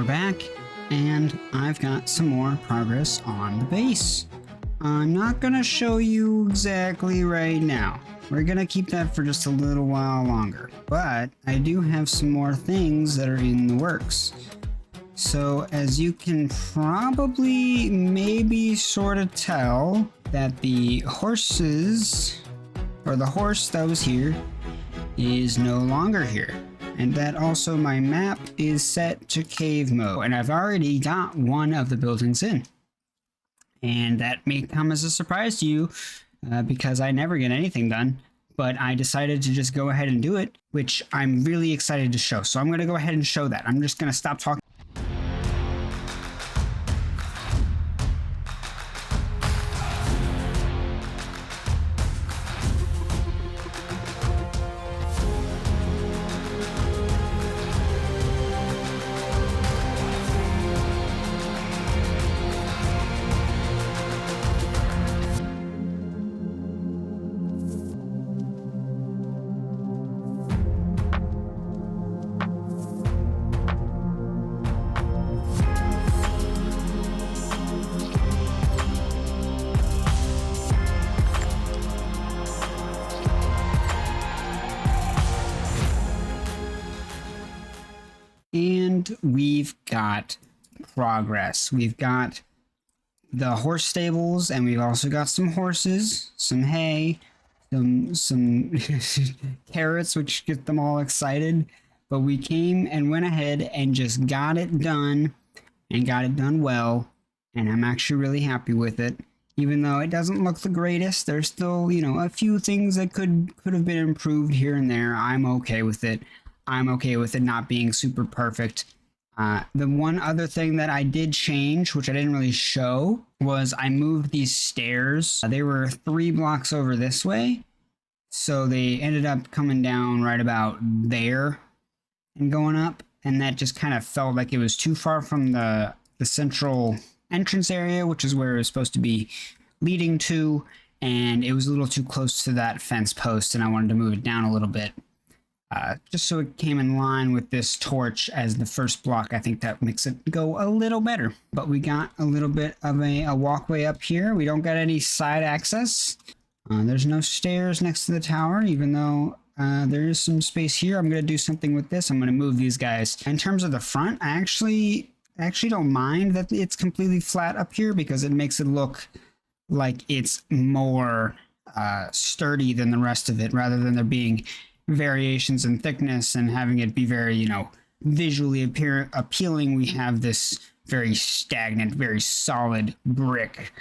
back, and I've got some more progress on the base. I'm not gonna show you exactly right now. We're gonna keep that for just a little while longer, but I do have some more things that are in the works. So as you can probably maybe sort of tell that the horses, or the horse that was here, is no longer here. And that also my map is set to cave mode, and I've already got one of the buildings in. And that may come as a surprise to you because I never get anything done, but I decided to just go ahead and do it, which I'm really excited to show. So I'm going to go ahead and show that. I'm just going to stop talking. And we've got progress. We've got the horse stables, and we've also got some horses, some hay, some carrots, which get them all excited. But we came and went ahead and just got it done, and got it done well. And I'm actually really happy with it. Even though it doesn't look the greatest, there's still, you know, a few things that could have been improved here and there. I'm okay with it. I'm okay with it not being super perfect. The one other thing that I did change, which I didn't really show, was I moved these stairs. They were 3 blocks over this way, so they ended up coming down right about there and going up, and that just kind of felt like it was too far from the central entrance area, which is where it was supposed to be leading to, and it was a little too close to that fence post, and I wanted to move it down a little bit. Just so it came in line with this torch as the first block. I think that makes it go a little better. But we got a little bit of a walkway up here. We don't got any side access. There's no stairs next to the tower, even though there is some space here. I'm going to do something with this. I'm going to move these guys. In terms of the front, I actually don't mind that it's completely flat up here because it makes it look like it's more sturdy than the rest of it, rather than there being variations in thickness and having it be very, you know, visually appealing. We have this very stagnant, very solid brick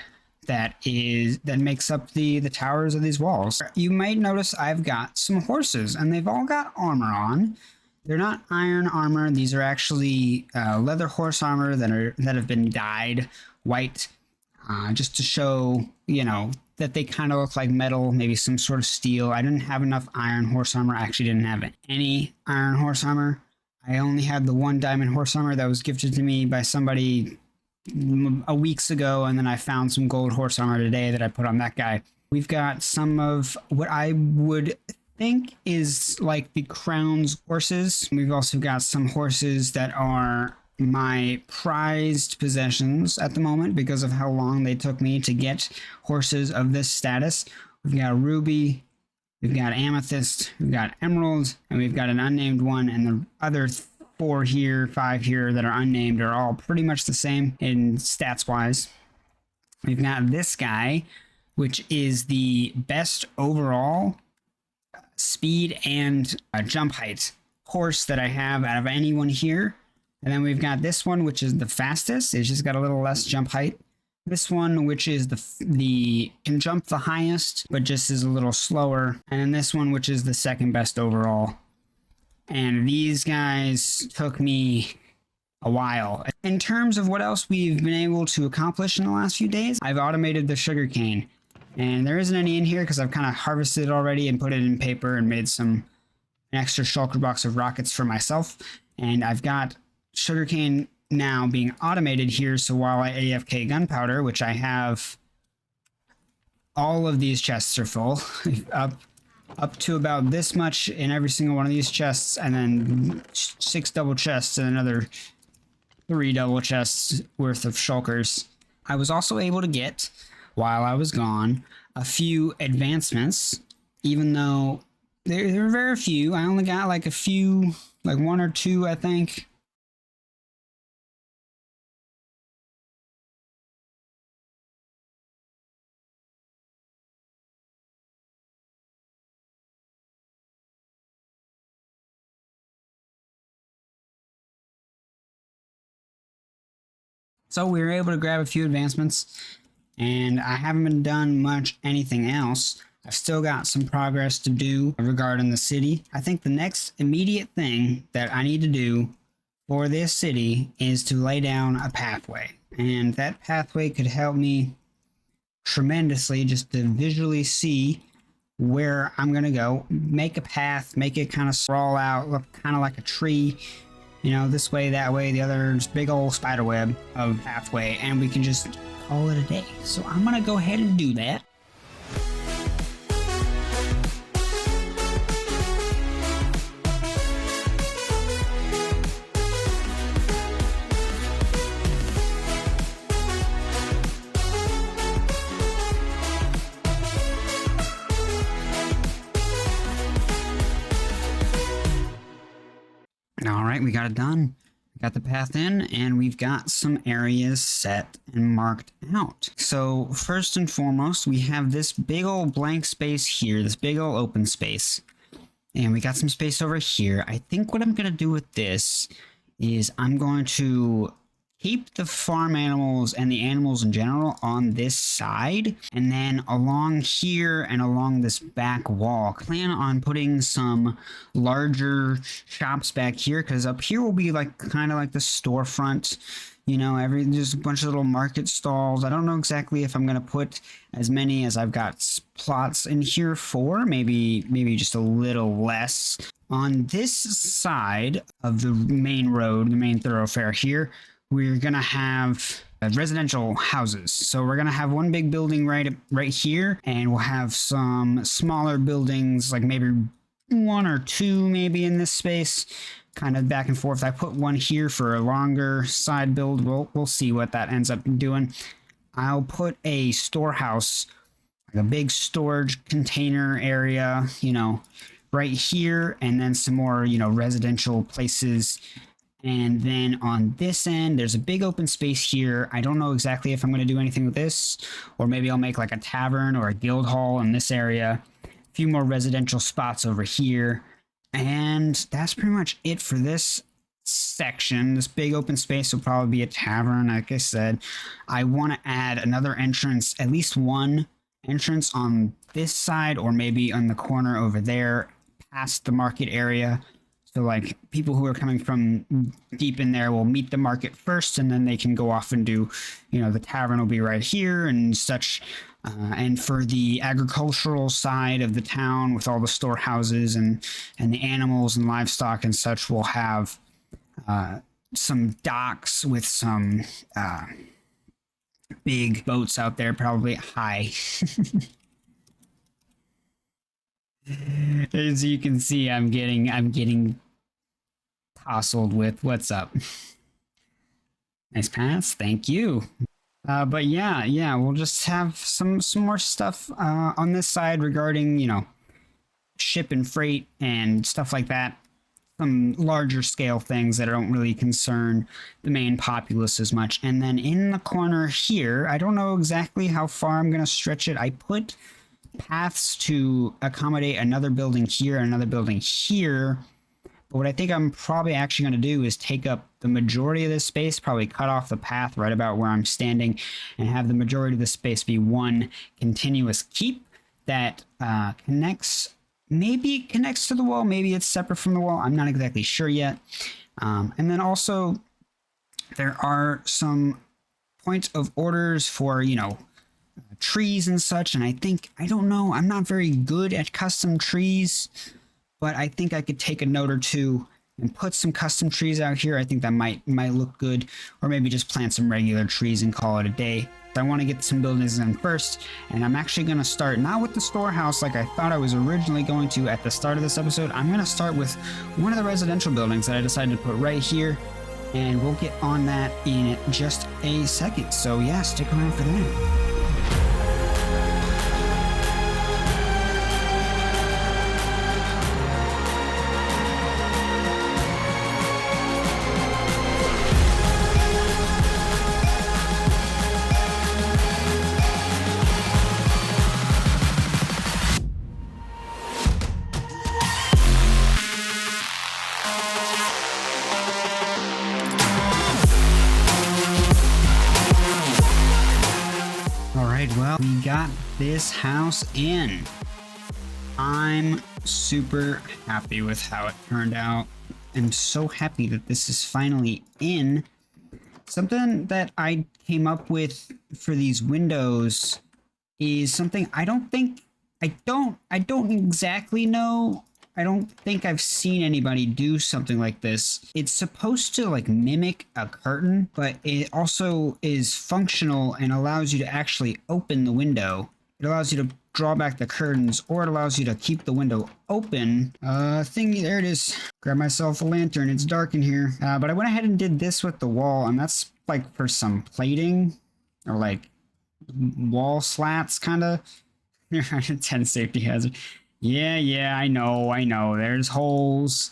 that makes up the towers of these walls. You might notice I've got some horses, and they've all got armor on. They're not iron armor. These are actually leather horse armor that have been dyed white, just to show, you know, that they kind of look like metal, maybe some sort of steel. I didn't have enough iron horse armor. I actually didn't have any iron horse armor. I only had the 1 diamond horse armor that was gifted to me by somebody a weeks ago, and then I found some gold horse armor today that I put on that guy. We've got some of what I would think is like the crown's horses. We've also got some horses that are my prized possessions at the moment because of how long they took me to get horses of this status. We've got Ruby, we've got Amethyst, we've got Emerald, and we've got an unnamed one, and the other 5 here that are unnamed are all pretty much the same in stats wise. We've got this guy, which is the best overall speed and jump height horse that I have out of anyone here. And then we've got this one, which is the fastest. It's just got a little less jump height. This one, which is the can jump the highest, but just is a little slower. And then this one, which is the second best overall. And these guys took me a while. In terms of what else we've been able to accomplish in the last few days, I've automated the sugarcane. And there isn't any in here because I've kind of harvested it already and put it in paper and made an extra shulker box of rockets for myself. And I've got sugarcane now being automated here, so while I AFK gunpowder, which I have, all of these chests are full, up to about this much in every single one of these chests, and then 6 double chests and another 3 double chests worth of shulkers. I was also able to get, while I was gone, a few advancements, even though there were very few. I only got like a few, like 1 or 2, I think. So we were able to grab a few advancements, and I haven't been done much anything else. I've still got some progress to do regarding the city. I think the next immediate thing that I need to do for this city is to lay down a pathway. And that pathway could help me tremendously just to visually see where I'm going to go. Make a path, make it kind of sprawl out, look kind of like a tree. You know, this way, that way, the other's big old spider web of pathway, and we can just call it a day. So I'm going to go ahead and do that. All right, we got it done. We got the path in, and we've got some areas set and marked out. So first and foremost, we have this big old blank space here, this big old open space. And we got some space over here. I think what I'm going to do with this is I'm going to keep the farm animals and the animals in general on this side, and then along here and along this back wall, plan on putting some larger shops back here, because up here will be like kind of like the storefront, you know, there's a bunch of little market stalls. I don't know exactly if I'm going to put as many as I've got plots in here for, maybe just a little less. On this side of the main road, the main thoroughfare here, we're going to have residential houses. So we're going to have one big building right here, and we'll have some smaller buildings, like maybe 1 or 2 maybe in this space, kind of back and forth. I put one here for a longer side build. We'll see what that ends up doing. I'll put a storehouse, like a big storage container area, you know, right here, and then some more, you know, residential places. And then on this end, there's a big open space here. I don't know exactly if I'm going to do anything with this, or maybe I'll make like a tavern or a guild hall in this area. A few more residential spots over here. And that's pretty much it for this section. This big open space will probably be a tavern, like I said. I want to add another entrance, at least one entrance on this side, or maybe on the corner over there, past the market area. So like people who are coming from deep in there will meet the market first, and then they can go off and do, you know, the tavern will be right here and such. And for the agricultural side of the town, with all the storehouses and the animals and livestock and such, we'll have some docks with some big boats out there, probably high. As you can see, I'm getting tousled with what's up. Nice pass, thank you. But yeah, we'll just have some more stuff on this side regarding, you know, ship and freight and stuff like that. Some larger scale things that don't really concern the main populace as much. And then in the corner here, I don't know exactly how far I'm going to stretch it. I put paths to accommodate another building here and another building here. But what I think I'm probably actually going to do is take up the majority of this space, probably cut off the path right about where I'm standing, and have the majority of the space be one continuous keep that connects, maybe it connects to the wall, maybe it's separate from the wall. I'm not exactly sure yet. And then also there are some points of orders for, you know, trees and such, and I don't know, I'm not very good at custom trees, but I think I could take a note or two and put some custom trees out here. I think that might look good, or maybe just plant some regular trees and call it a day. I want to get some buildings in first, and I'm actually going to start not with the storehouse like I thought I was originally going to at the start of this episode. I'm going to start with one of the residential buildings that I decided to put right here. and we'll get on that in just a second. So yeah, stick around for that. Alright, well, we got this house in. I'm super happy with how it turned out. I'm so happy that this is finally in. Something that I came up with for these windows is something I don't exactly know. I don't think I've seen anybody do something like this. It's supposed to like mimic a curtain, but it also is functional and allows you to actually open the window. It allows you to draw back the curtains, or it allows you to keep the window open. There it is. Grab myself a lantern. It's dark in here. But I went ahead and did this with the wall, and that's like for some plating or like wall slats, kind of. 10 safety hazard. Yeah, I know. There's holes.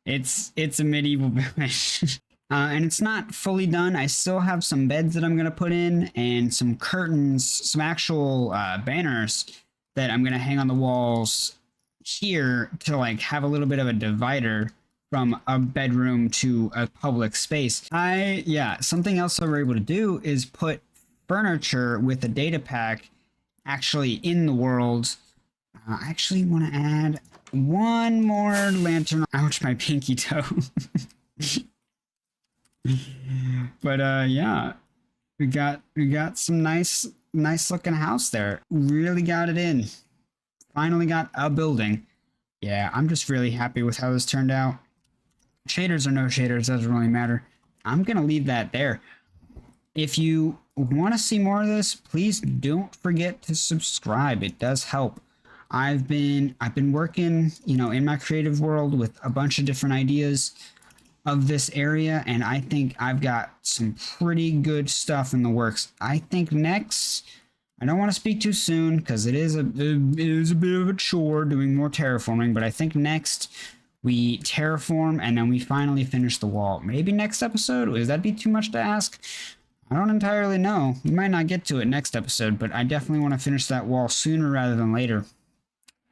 It's a medieval village. And it's not fully done. I still have some beds that I'm going to put in and some curtains, some actual banners that I'm going to hang on the walls here to like have a little bit of a divider from a bedroom to a public space. Something else that we're able to do is put furniture with a data pack actually in the world. I actually want to add one more lantern. Ouch, my pinky toe. But yeah, we got some nice looking house there. Really got it in. Finally got a building. Yeah, I'm just really happy with how this turned out. Shaders or no shaders, doesn't really matter. I'm gonna leave that there. If you want to see more of this, please don't forget to subscribe. It does help. I've been working, in my creative world with a bunch of different ideas of this area, and I think I've got some pretty good stuff in the works. I think next, I don't want to speak too soon because it is a bit of a chore doing more terraforming, but I think next we terraform and then we finally finish the wall. Maybe next episode? Would that be too much to ask? I don't entirely know. We might not get to it next episode, but I definitely want to finish that wall sooner rather than later,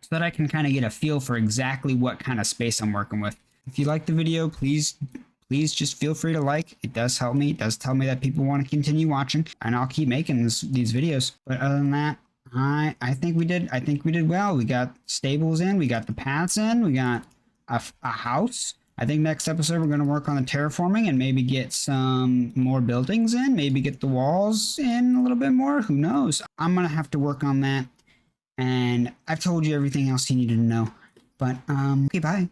so that I can kind of get a feel for exactly what kind of space I'm working with. If you like the video, please just feel free to like. It does help me. It does tell me that people want to continue watching, and I'll keep making these videos. But other than that, I think we did well. We got stables in, we got the paths in, we got a house. I think next episode we're going to work on the terraforming and maybe get some more buildings in, maybe get the walls in a little bit more. Who knows? I'm going to have to work on that. And I've told you everything else you needed to know. But, okay, bye.